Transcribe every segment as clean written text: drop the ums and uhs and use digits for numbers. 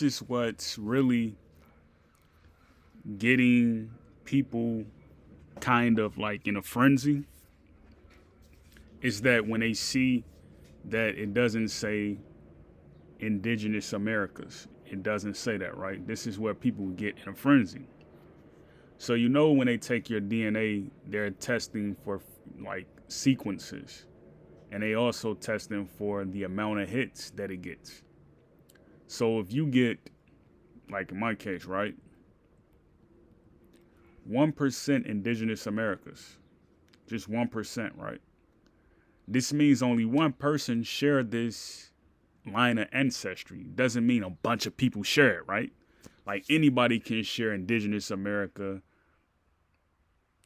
This is what's really getting people kind of like in a frenzy is that when they see that it doesn't say indigenous Americas, it doesn't say that, right? This is where people get in a frenzy. So you know when they take your DNA, they're testing for like sequences, and they also testing for the amount of hits that it gets. So if you get, like in my case, right, 1% indigenous Americas, just 1%, right? This means only one person shared this line of ancestry. Doesn't mean a bunch of people share it, right? Like anybody can share indigenous America.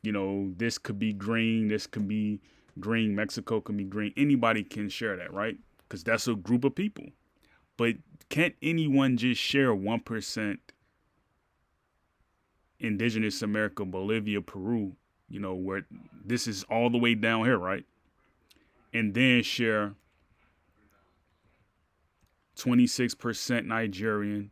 You know, this could be green, this could be green, Mexico can be green. Anybody can share that, right? Because that's a group of people. But can't anyone just share 1% indigenous America, Bolivia, Peru, you know, where this is all the way down here, right? And then share 26% Nigerian,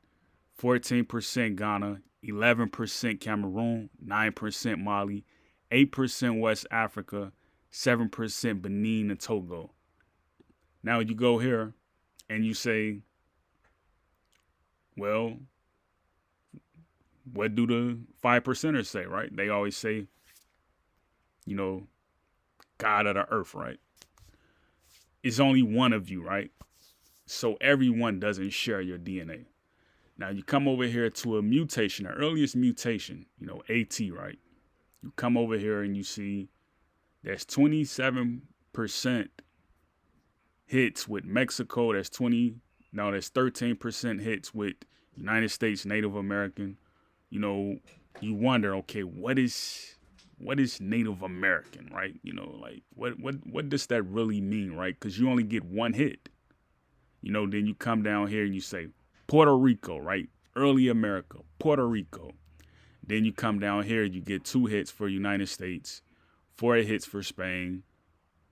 14% Ghana, 11% Cameroon, 9% Mali, 8% West Africa, 7% Benin and Togo. Now you go here and you say, well, what do the 5%ers say, right? They always say, you know, God of the earth, right? It's only one of you, right? So everyone doesn't share your DNA. Now you come over here to a mutation, the earliest mutation, you know, AT, right? You come over here and you see there's 27% hits with Mexico. There's 13% hits with United States Native American. You know, you wonder, okay, what is Native American, right? You know, like what does that really mean, right? Because you only get one hit. You know, then you come down here and you say Puerto Rico, right? Early America, Puerto Rico. Then you come down here, you get 2 hits for United States, 4 hits for Spain,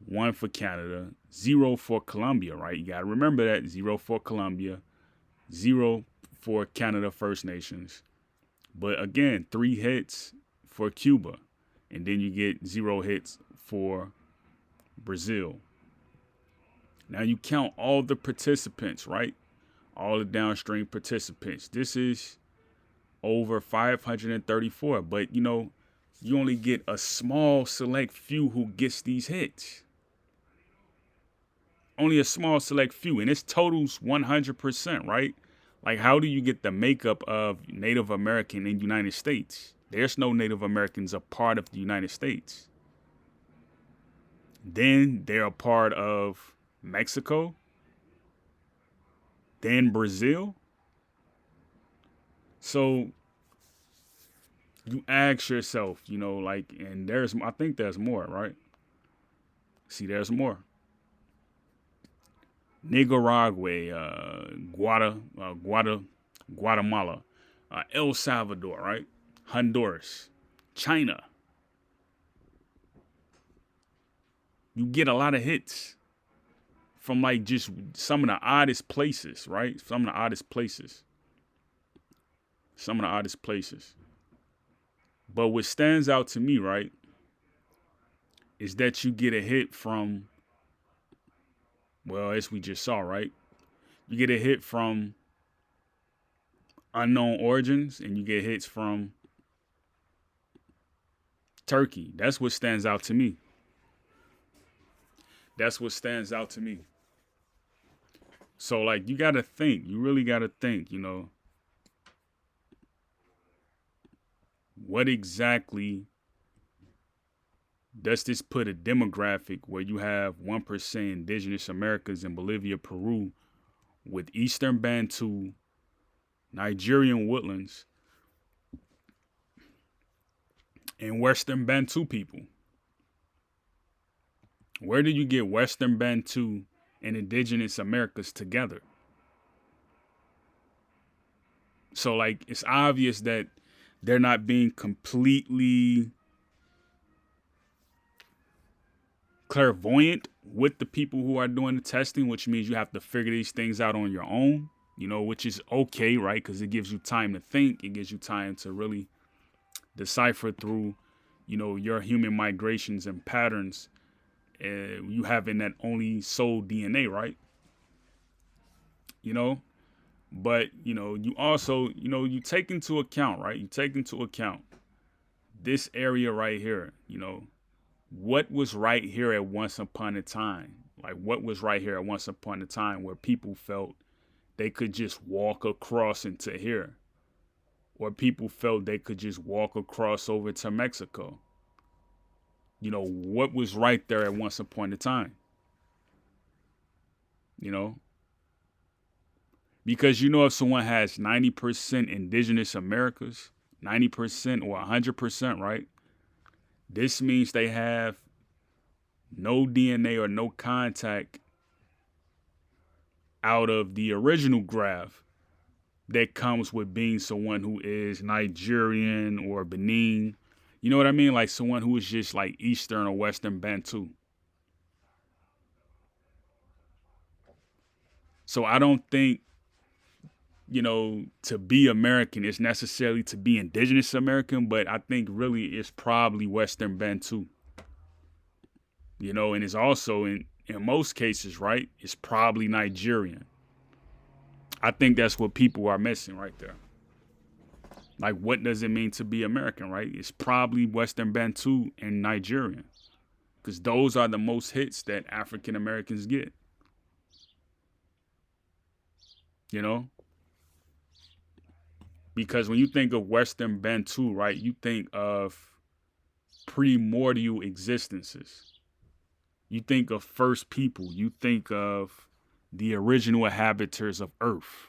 1 for Canada, 0 for Colombia, right? You got to remember that 0 for Colombia, 0 for Canada First Nations. But again, 3 hits for Cuba. And then you get 0 hits for Brazil. Now you count all the participants, right? All the downstream participants. This is over 534. But you know, you only get a small select few who gets these hits. Only a small select few, and it's totals 100%, right? Like, how do you get the makeup of Native American in the United States? There's no Native Americans a part of the United States. Then they're a part of Mexico, then Brazil. So you ask yourself, you know, like, and I think there's more, right? See, there's more. Nicaragua, Guatemala, El Salvador, right? Honduras, China. You get a lot of hits from like just some of the oddest places, right? Some of the oddest places. Some of the oddest places. But what stands out to me, right, is that you get a hit from, well, as we just saw, right? You get a hit from unknown origins and you get hits from Turkey. That's what stands out to me. That's what stands out to me. So, like, you got to think. You really got to think, you know, what exactly does this put a demographic where you have 1% indigenous Americans in Bolivia, Peru, with Eastern Bantu, Nigerian woodlands, and Western Bantu people? Where do you get Western Bantu and indigenous Americas together? So, like, it's obvious that they're not being completely clairvoyant with the people who are doing the testing, which means you have to figure these things out on your own. which is okay, right? Because it gives you time to think. It gives you time to really decipher through, your human migrations and patterns. You having that only soul DNA, right? You know, but you also, you take into account, right? You take into account this area right here. What was right here at once upon a time? Like what was right here at once upon a time where people felt they could just walk across into here, or people felt they could just walk across over to Mexico. What was right there at once upon a time? You know, because if someone has 90% indigenous Americas, 90% or 100%, right? This means they have no DNA or no contact out of the original graph that comes with being someone who is Nigerian or Benin. You know what I mean? Like someone who is just like Eastern or Western Bantu. So I don't think, to be American is necessarily to be indigenous American, but I think really it's probably Western Bantu. And it's also in most cases, right? It's probably Nigerian. I think that's what people are missing right there. Like, what does it mean to be American, right? It's probably Western Bantu and Nigerian, because those are the most hits that African Americans get. Because when you think of Western Bantu, right, you think of primordial existences. You think of first people. You think of the original inhabitants of Earth.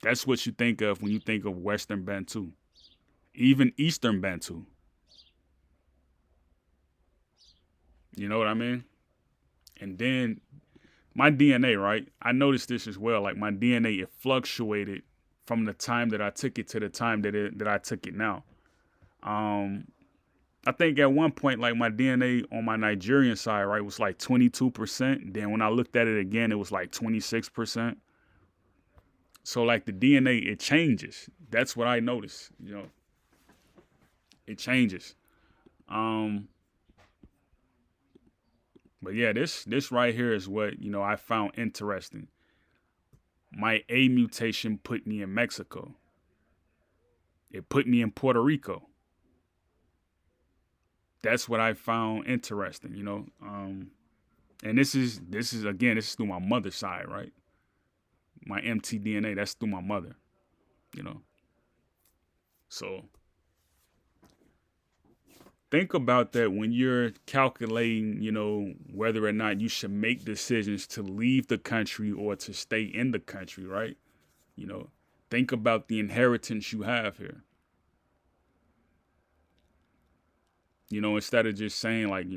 That's what you think of when you think of Western Bantu. Even Eastern Bantu. You know what I mean? And then my DNA, right? I noticed this as well. Like my DNA, it fluctuated from the time that I took it to the time that I took it now. I think at one point, like my DNA on my Nigerian side, right, was like 22%. Then when I looked at it again, it was like 26%. So like the DNA, it changes. That's what I noticed. It changes. But yeah, this right here is what I found interesting. My A mutation put me in Mexico. It put me in Puerto Rico. That's what I found interesting, and this is again, this is through my mother's side, right? My mtDNA, that's through my mother, So think about that when you're calculating, whether or not you should make decisions to leave the country or to stay in the country, right? Think about the inheritance you have here. Instead of just saying like,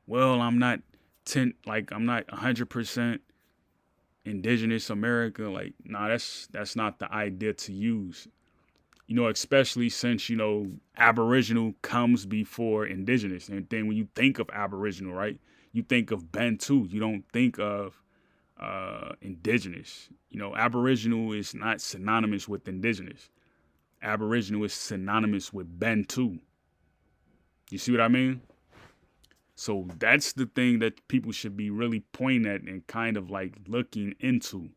well, I'm not 100% indigenous America. Like, nah, that's not the idea to use. Especially since, Aboriginal comes before indigenous. And then when you think of Aboriginal, right, you think of Bantu. You don't think of indigenous. Aboriginal is not synonymous with indigenous. Aboriginal is synonymous with Bantu. You see what I mean? So that's the thing that people should be really pointing at and kind of like looking into.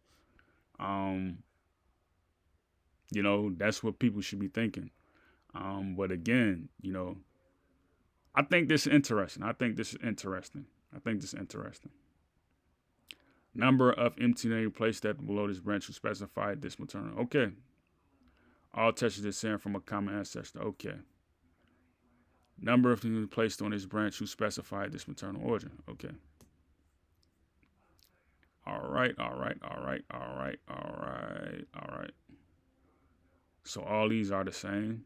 That's what people should be thinking. But again, I think this is interesting. Number of mtDNA placed at below this branch who specified this maternal. Okay. All touches descend from a common ancestor. Okay. Number of things placed on this branch who specified this maternal origin. Okay. All right. So all these are the same.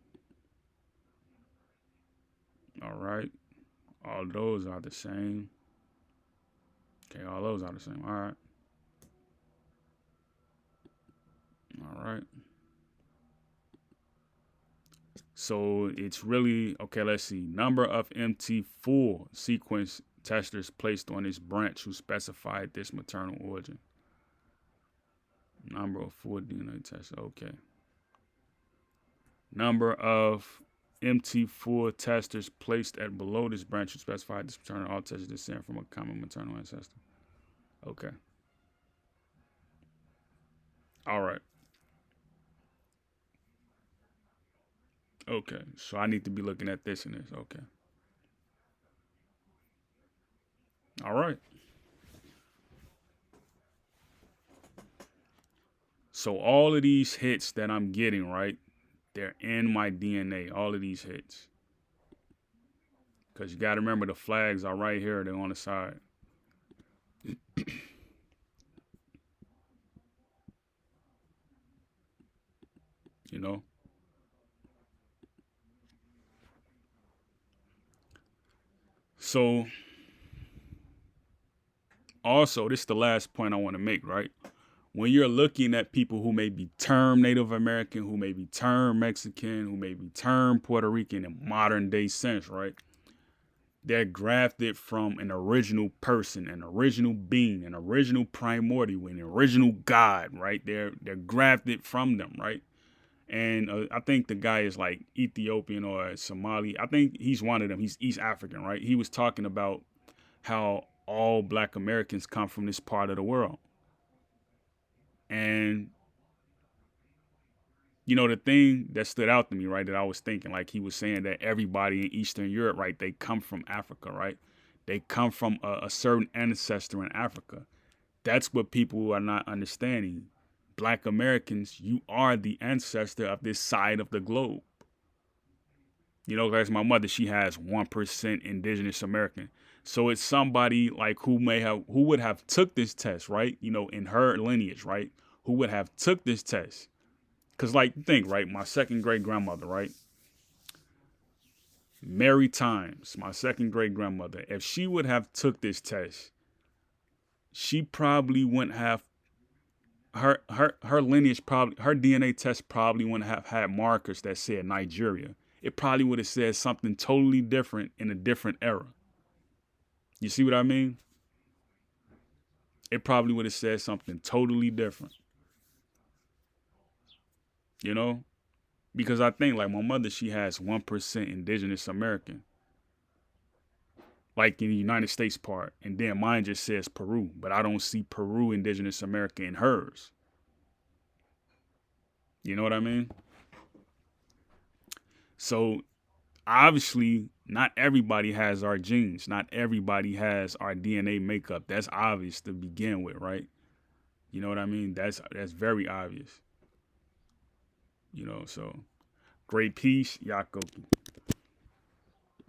All right. All those are the same. Okay, all those are the same. All right. All right. So it's really, okay, let's see. Number of MT full sequence testers placed on this branch who specified this maternal origin. Number of full DNA tests. Okay. Number of empty full testers placed at below this branch to specify this paternal all testers descend from a common maternal ancestor. Okay. All right. Okay. So I need to be looking at this and this. Okay. All right. So all of these hits that I'm getting, right? They're in my DNA. All of these hits. Because you got to remember the flags are right here. They're on the side. You know? So, also, this is the last point I want to make, right? When you're looking at people who may be termed Native American, who may be termed Mexican, who may be termed Puerto Rican in modern day sense, right? They're grafted from an original person, an original being, an original primordial, an original God, right? They're grafted from them, right? And I think the guy is like Ethiopian or Somali. I think he's one of them. He's East African, right? He was talking about how all Black Americans come from this part of the world. And you know, the thing that stood out to me, right, that I was thinking, like he was saying that everybody in Eastern Europe, right, they come from Africa, right? They come from a certain ancestor in Africa. That's what people are not understanding. Black Americans, you are the ancestor of this side of the globe. You know, guys, my mother, she has 1% indigenous American. So it's somebody like who would have took this test, right? You know, in her lineage, right? Who would have took this test. Cause like think, right? My second great grandmother, right? Mary Times, my second great grandmother. If she would have took this test, she probably wouldn't have her lineage probably her DNA test probably wouldn't have had markers that said Nigeria. It probably would have said something totally different in a different era. You see what I mean? It probably would have said something totally different. You know? Because I think like my mother, she has 1% indigenous American. Like in the United States part. And then mine just says Peru. But I don't see Peru indigenous American in hers. You know what I mean? So obviously, not everybody has our genes. Not everybody has our DNA makeup. That's obvious to begin with, right? You know what I mean? That's very obvious. You know, so great piece, Yakoki.